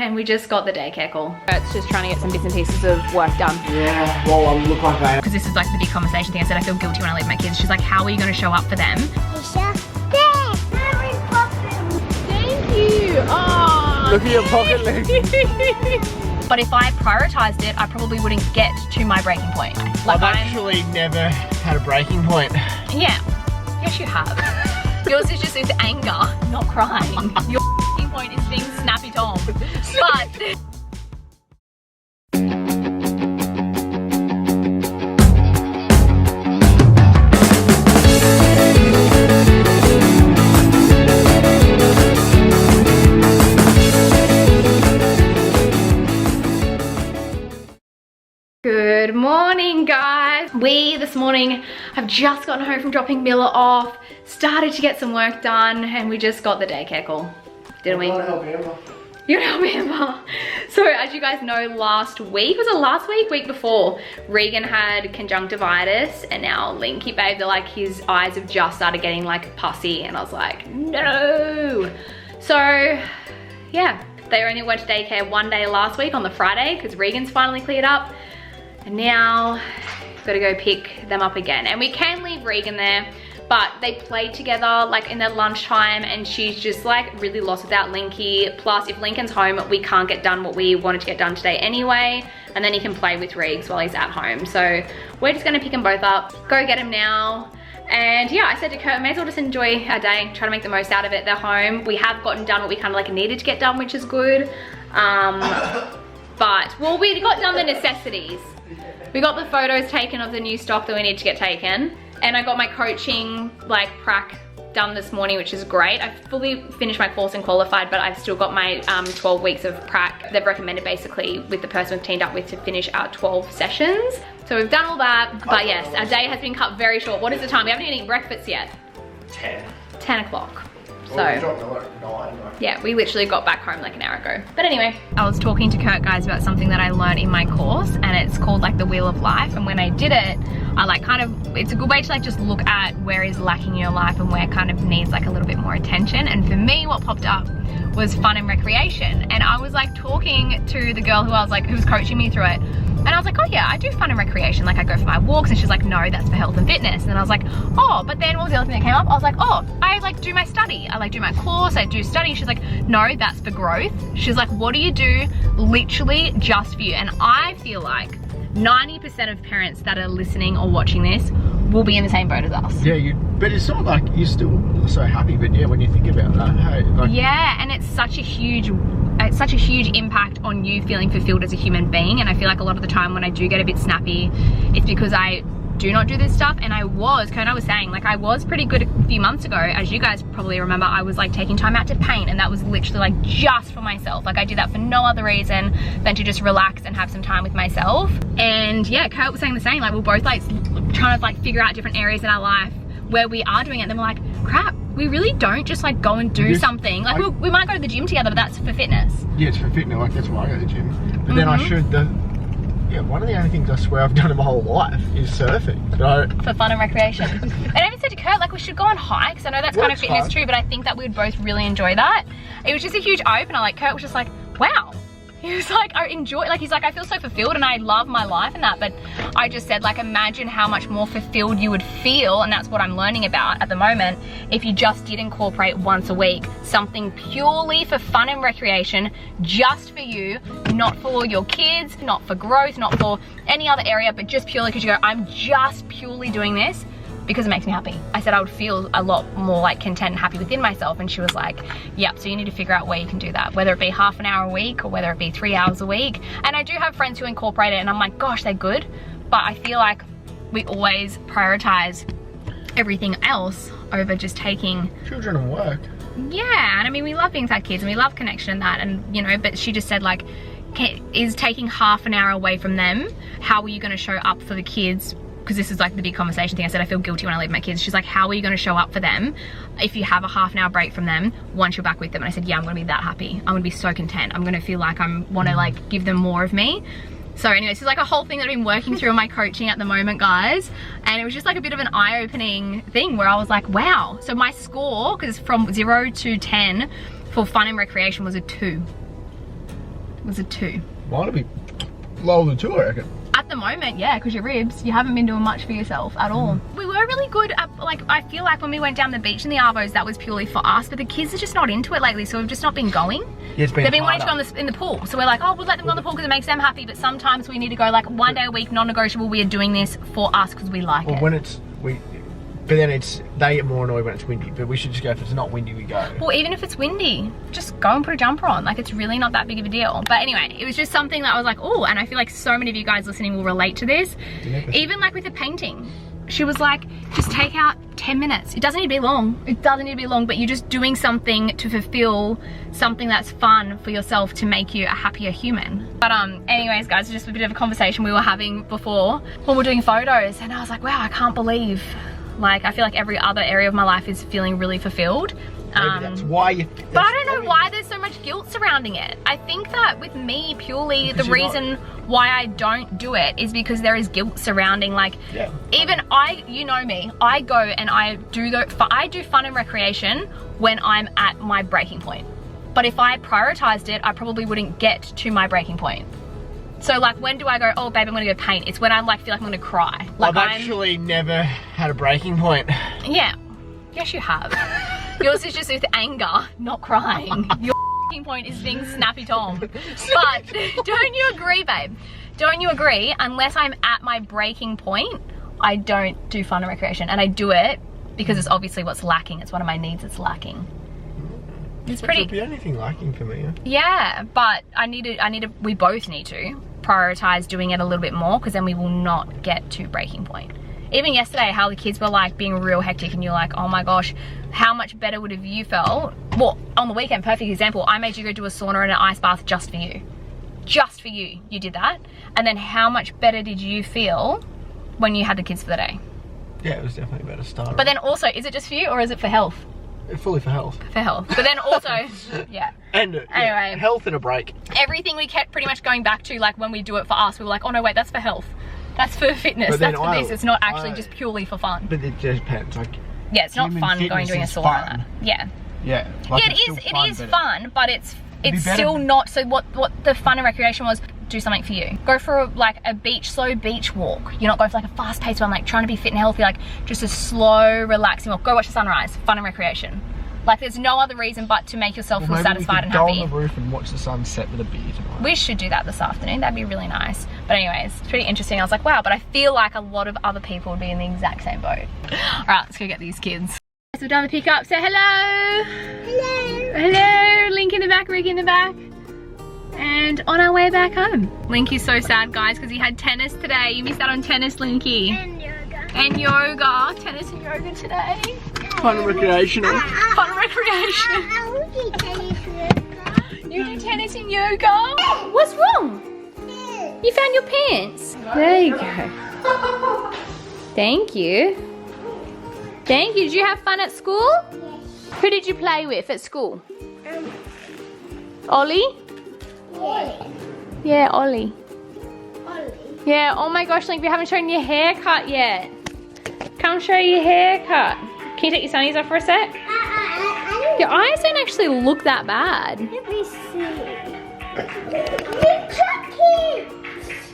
And we just got the daycare call. It's just trying to get some bits and pieces of work done. Yeah, well, look like I am. Because this is like the big conversation thing. I said I feel guilty when I leave my kids. She's like, how are you going to show up for them? Thank you. Oh, Look at your pocket link. But if I prioritized it, I probably wouldn't get to my breaking point. Like I've actually never had a breaking point. Yeah. Yes, you have. Yours is just with anger, not crying. Your breaking point is being snappy Tom. But good morning, guys. We this morning have just gotten home from dropping Miller off, started to get some work done, and we just got the daycare call, didn't we? You're gonna help Amber. So as you guys know, last week, was it last week? Week before, Regan had conjunctivitis, and now Linky babe, they're like, his eyes have just started getting like pussy, and I was like, no. So yeah, they only went to daycare one day last week on the Friday because Regan's finally cleared up. And now, gotta go pick them up again. And we can leave Regan there, but they played together like in their lunchtime, and she's just like really lost without Linky. Plus, if Lincoln's home, we can't get done what we wanted to get done today anyway. And then he can play with Regs while he's at home. So we're just gonna pick them both up, go get him now. And yeah, I said to Kurt, may as well just enjoy our day, try to make the most out of it. They're home. We have gotten done what we kind of like needed to get done, which is good. But, well, we got done the necessities. We got the photos taken of the new stock that we need to get taken. And I got my coaching, like, prac done this morning, which is great. I fully finished my course and qualified, but I've still got my 12 weeks of prac. They've recommended basically with the person we've teamed up with to finish our 12 sessions. So we've done all that, but yes, our day has been cut very short. What is the time? We haven't even eaten breakfast yet. 10 o'clock. So, yeah, we literally got back home like an hour ago. But anyway, I was talking to Kurt, guys, about something that I learned in my course, and it's called like the Wheel of Life. And when I did it, I like kind of, it's a good way to like just look at where is lacking in your life and where kind of needs like a little bit more attention. And for me, what popped up was fun and recreation. And I was like talking to the girl who was coaching me through it. And I was like, oh yeah, I do fun and recreation. Like I go for my walks. And she's like, no, that's for health and fitness. And then I was like, oh, but then what was the other thing that came up? I was like, oh, I like do my study. I like do my course, I do study. She's like, no, that's for growth. She's like, what do you do literally just for you? And I feel like 90% of parents that are listening or watching this will be in the same boat as us. Yeah, but it's not like you're still so happy, but yeah, when you think about that, hey, like, yeah, and it's such a huge impact on you feeling fulfilled as a human being. And I feel like a lot of the time when I do get a bit snappy, it's because I do not do this stuff. And I was saying, like I was pretty good a few months ago, as you guys probably remember. I was like taking time out to paint, and that was literally like just for myself. Like I did that for no other reason than to just relax and have some time with myself. And yeah, Kurt was saying the same, like we're both like trying to like figure out different areas in our life where we are doing it. And then we're like, crap, we really don't just like go and do something. Like we might go to the gym together, but that's for fitness. Yeah, it's for fitness, like that's why I go to the gym. But then I should, yeah, one of the only things I swear I've done in my whole life is surfing. For fun and recreation. And I even said to Kurt, like we should go on hikes. I know that's kind of fitness too, but I think that we would both really enjoy that. It was just a huge opener. Like Kurt was just like, wow. He was like, I enjoy, like he's like, I feel so fulfilled and I love my life and that. But I just said, like, imagine how much more fulfilled you would feel, and that's what I'm learning about at the moment, if you just did incorporate once a week something purely for fun and recreation, just for you, not for your kids, not for growth, not for any other area, but just purely because you go, I'm just purely doing this because it makes me happy. I said I would feel a lot more like content and happy within myself. And she was like, yep, so you need to figure out where you can do that, whether it be half an hour a week or whether it be 3 hours a week. And I do have friends who incorporate it and I'm like, gosh, they're good. But I feel like we always prioritize everything else over just taking children and work. Yeah, and I mean, we love being with our kids and we love connection and that, and you know, but she just said like, is taking half an hour away from them, how are you going to show up for the kids? Because this is like the big conversation thing. I said I feel guilty when I leave my kids. She's like, how are you going to show up for them if you have a half an hour break from them once you're back with them? And I said, yeah, I'm going to be that happy. I'm going to be so content. I'm going to feel like I want to like give them more of me. So anyway, this is like a whole thing that I've been working through in my coaching at the moment, guys. And it was just like a bit of an eye-opening thing where I was like, wow. So my score, because from 0 to 10 for fun and recreation was a 2. was a 2. Mine will be lower than 2, I reckon. At the moment, yeah, because your ribs, you haven't been doing much for yourself at all. We were really good at, like, I feel like when we went down the beach in the Arvos, that was purely for us, but the kids are just not into it lately, so we've just not been going. Yeah, it's been They've been harder. wanting to go in the pool, so we're like, oh, we'll let them go in the pool because it makes them happy, but sometimes we need to go like 1 day a week, non-negotiable. We are doing this for us because we like it. When it's, but then they get more annoyed when it's windy, but we should just go, if it's not windy, we go. Well, even if it's windy, just go and put a jumper on. Like, it's really not that big of a deal. But anyway, it was just something that I was like, oh, and I feel like so many of you guys listening will relate to this. Even like with the painting. She was like, just take out 10 minutes. It doesn't need to be long. It doesn't need to be long, but you're just doing something to fulfill something that's fun for yourself to make you a happier human. But anyways, guys, just a bit of a conversation we were having before when we're doing photos, and I was like, wow, I can't believe, like, I feel like every other area of my life is feeling really fulfilled. Maybe that's why you... But I don't know why there's so much guilt surrounding it. I think that with me, purely the reason why I don't do it is because there is guilt surrounding, like, even you know me, I go and I do fun and recreation when I'm at my breaking point. But if I prioritized it, I probably wouldn't get to my breaking point. So like, when do I go, oh babe, I'm gonna go paint? It's when I like feel like I'm gonna cry. Like, I've actually never had a breaking point. Yeah, yes you have. Yours is just with anger, not crying. Your point is being snappy Tom. But don't you agree, babe? Don't you agree? Unless I'm at my breaking point, I don't do fun and recreation. And I do it because it's obviously what's lacking. It's one of my needs that's lacking. It's pretty... There'll be anything lacking for me. Yeah, but we both need to prioritize doing it a little bit more, because then we will not get to breaking point. Even yesterday, how the kids were like being real hectic, and you're like, oh my gosh, how much better would have you felt? Well, on the weekend, perfect example, I made you go do a sauna and an ice bath just for you. Just for you, you did that. And then how much better did you feel when you had the kids for the day? Yeah, it was definitely a better start. But then also, is it just for you or is it for health? Fully for health. For health. But then also, yeah. And anyway, health and a break. Everything we kept pretty much going back to, like when we do it for us, we were like, oh no, wait, that's for health. That's for fitness, that's for this. It's not actually just purely for fun. But it just depends. Like, yeah, it's not fun going doing a sauna and that. Yeah. Yeah. Like, yeah, it is fun, but it's still not. So what the fun and recreation was, do something for you. Go for like a slow beach walk. You're not going for like a fast paced one, like trying to be fit and healthy, like just a slow, relaxing walk. Go watch the sunrise, fun and recreation. Like, there's no other reason but to make yourself feel satisfied and happy. Go on the roof and watch the sunset with a beer tonight. We should do that this afternoon. That'd be really nice. But anyways, it's pretty interesting. I was like, wow, but I feel like a lot of other people would be in the exact same boat. All right, let's go get these kids. So we're done the pickup. Say hello. Hello. Hello. Link in the back, Rick in the back. And on our way back home. Linky's so sad, guys, because he had tennis today. You missed out on tennis, Linky. And yoga. And yoga. Tennis and yoga today. Fun and recreational. Fun and recreation. I will do tennis yoga. You do tennis and yoga? What's wrong? You found your pants. There you go. Thank you. Thank you. Did you have fun at school? Yes. Who did you play with at school? Ollie? Yeah. Yeah, Ollie. Ollie. Yeah, oh my gosh, Link, we haven't shown your haircut yet. Come show your haircut. Can you take your sunnies off for a sec? Your eyes don't actually look that bad. Let me see.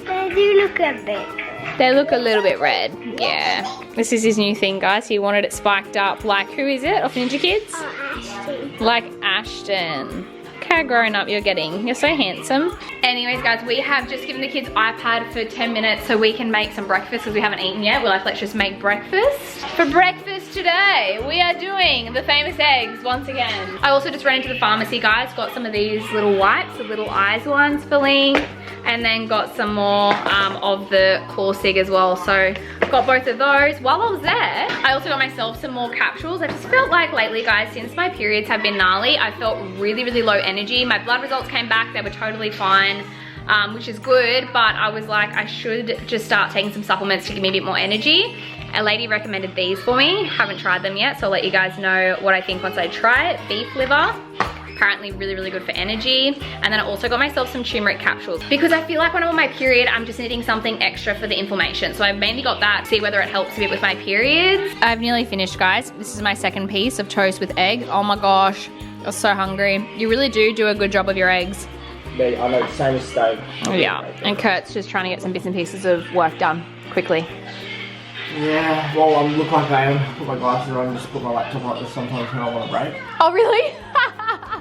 They do look a bit. They look a little bit red, yeah. This is his new thing, guys. He wanted it spiked up like, who is it, off Ninja Kids? Oh, Ashton. Like Ashton. Look how grown up you're getting. You're so handsome. Anyways, guys, we have just given the kids iPad for 10 minutes so we can make some breakfast because we haven't eaten yet. We're like, let's just make breakfast. For breakfast today, we are doing the famous eggs once again. I also just ran into the pharmacy, guys. Got some of these little wipes, the little eyes ones for Link. And then got some more of the claw sig as well. So got both of those. While I was there, I also got myself some more capsules. I just felt like lately, guys, since my periods have been gnarly, I felt really, really low energy. My blood results came back, they were totally fine, which is good, but I was like, I should just start taking some supplements to give me a bit more energy. A lady recommended these for me. Haven't tried them yet, so I'll let you guys know what I think once I try it. Beef liver. Apparently really, really good for energy. And then I also got myself some turmeric capsules because I feel like when I'm on my period, I'm just needing something extra for the inflammation. So I've mainly got that to see whether it helps a bit with my periods. I've nearly finished, guys. This is my second piece of toast with egg. Oh my gosh, I was so hungry. You really do a good job of your eggs. I know, same as steak. Yeah, and Kurt's just trying to get some bits and pieces of work done quickly. Yeah, well, I look like I am. Put my glasses on and just put my laptop like this sometimes when I want a break. Oh, really?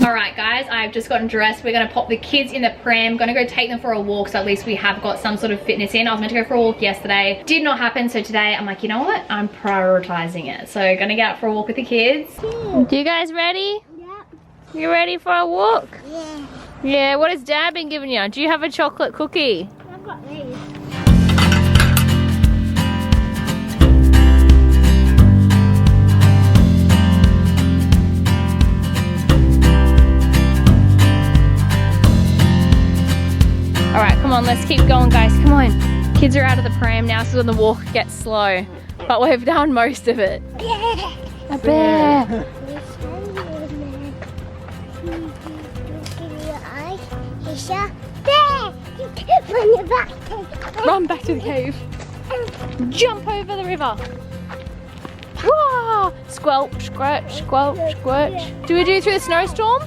Alright guys, I've just gotten dressed. We're gonna pop the kids in the pram, gonna go take them for a walk, so at least we have got some sort of fitness in. I was meant to go for a walk yesterday, did not happen, so today I'm like, you know what, I'm prioritizing it. So gonna get out for a walk with the kids. Do you guys ready? Yeah. You ready for a walk? Yeah. Yeah, what has Dad been giving you? Do you have a chocolate cookie? I've got these. Alright, come on, let's keep going, guys. Come on. Kids are out of the pram now, so when the walk gets slow. But we've done most of it. Yeah. A bear. Run back to the cave. Jump over the river. Whoa! Squelch, squelch, squelch, squelch. Do we do through the snowstorm?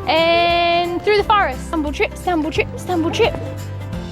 And through the forest. Stumble trip, stumble trip, stumble trip.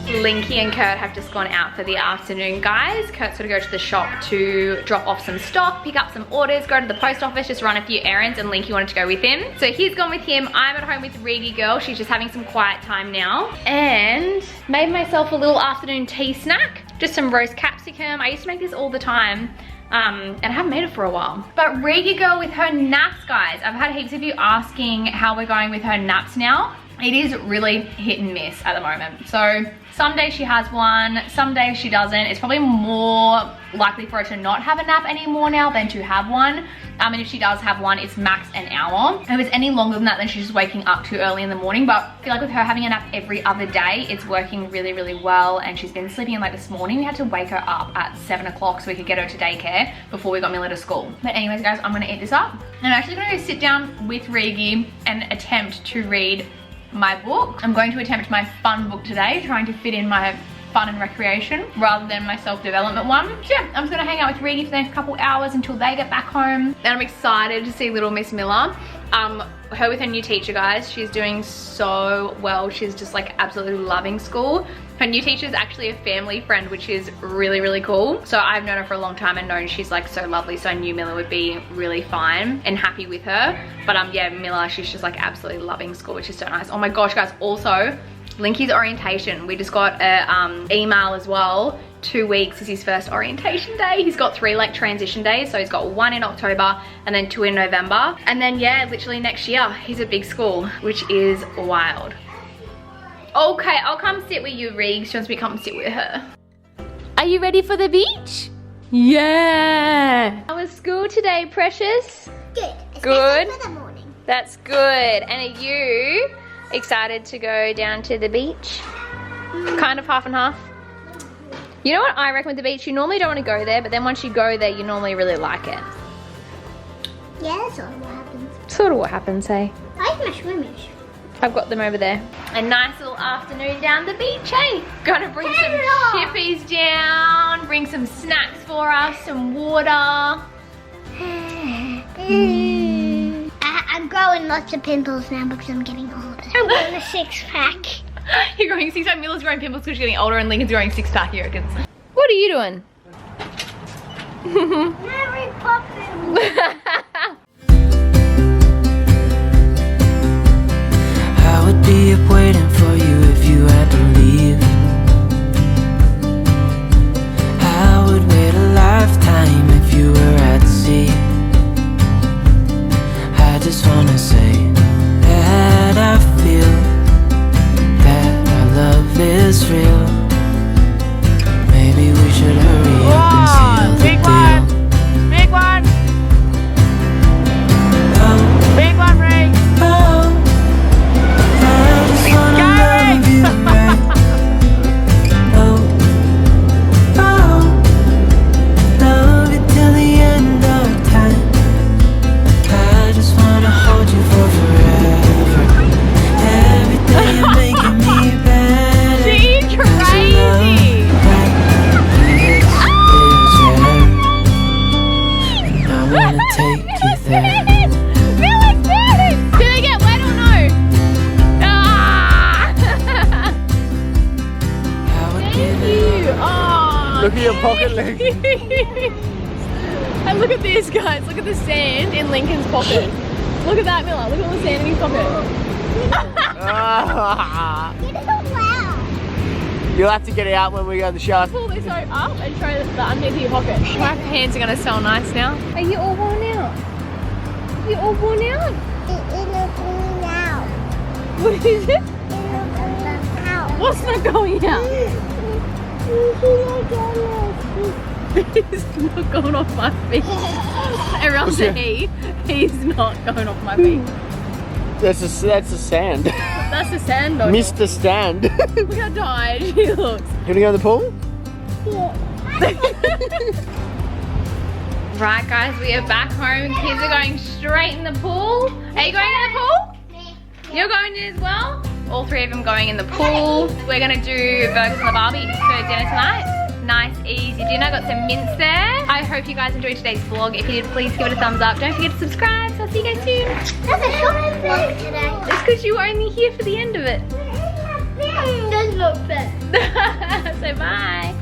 Linky and Kurt have just gone out for the afternoon, guys. Kurt's gonna go to the shop to drop off some stock, pick up some orders, go to the post office, just run a few errands, and Linky wanted to go with him. So he's gone with him. I'm at home with Reedy girl. She's just having some quiet time now. And made myself a little afternoon tea snack. Just some roast capsicum. I used to make this all the time. And I haven't made it for a while. But Reedy girl with her naps, guys. I've had heaps of you asking how we're going with her naps now. It is really hit and miss at the moment. So some days she has one, some days she doesn't. It's probably more likely for her to not have a nap anymore now than to have one. And if she does have one, it's max an hour. If it's any longer than that, then she's just waking up too early in the morning. But I feel like with her having a nap every other day, it's working really, really well. And she's been sleeping in. Like this morning, we had to wake her up at 7 o'clock so we could get her to daycare before we got Mila to school. But anyways, guys, I'm gonna eat this up. And I'm actually gonna go sit down with Reedy and attempt to read my book. I'm going to attempt my fun book today, trying to fit in my fun and recreation rather than my self-development one. So yeah, I'm just gonna hang out with Reedy for the next couple hours until they get back home. And I'm excited to see little Miss Miller. Her with her new teacher, guys. She's doing so well. She's just like absolutely loving school. Her new teacher is actually a family friend, which is really, really cool. So I've known her for a long time and known she's like so lovely. So I knew Miller would be really fine and happy with her. But yeah, Miller, she's just like absolutely loving school, which is so nice. Oh my gosh, guys, also, Linky's orientation. We just got a email as well. 2 weeks is his first orientation day. He's got 3 like transition days. So he's got 1 in October and then 2 in November. And then yeah, literally next year, he's at big school, which is wild. Okay, I'll come sit with you, Reeg. She wants me to come sit with her. Are you ready for the beach? Yeah. How was school today, Precious? Good. Good. For the morning. That's good. And are you excited to go down to the beach? Kind of half and half. You know what I reckon with the beach? You normally don't want to go there, but then once you go there, you normally really like it. Yeah, that's all what happens. Sort of what happens, hey? I like my swimmers. I've got them over there. A nice little afternoon down the beach, hey? Gonna bring some chippies down, bring some snacks for us, some water. I'm growing lots of pimples now because I'm getting older. I'm growing a 6-pack. You're growing 6-pack. Mila's growing pimples because she's getting older, and Lincoln's growing 6-pack, he reckons. What are you doing? Mary Poppins. I would be up waiting for you if you had to leave. I would wait a lifetime if you were at sea. I just wanna say that I feel that our love is real. Maybe we should hurry up and seal the deal. Big one. Oh, Big one, Ray. oh, I just wanna love you right. Oh, oh, love you till the end of time. I just wanna hold you for Miller's doing! Do they get wet or no? Ah! Thank you! Oh, Look at your pocket leg. And look at this, guys. Look at the sand in Lincoln's pocket. Look at that, Miller. Look at all the sand in his pocket. You'll have to get it out when we go to the shower. Pull this up and show the underneath of your pocket. My pants are gonna smell nice now. Are you all worn out? You all worn out? What is it? What's not going out? It's not going off my feet. Everyone say he's not going off my feet. That's a sand. That's the sand dog. Mr. Stand. Look how tired she looks. You wanna go in the pool? Right guys, we are back home. Kids are going straight in the pool. Are you going in the pool? You're going in as well? All three of them going in the pool. We're gonna do burgers on the barbie for dinner tonight. Nice, easy dinner. Got some mince there. I hope you guys enjoyed today's vlog. If you did, please give it a thumbs up. Don't forget to subscribe. So I'll see you guys soon. That's a short vlog today. It's because you were only here for the end of it. Does look bad. So bye.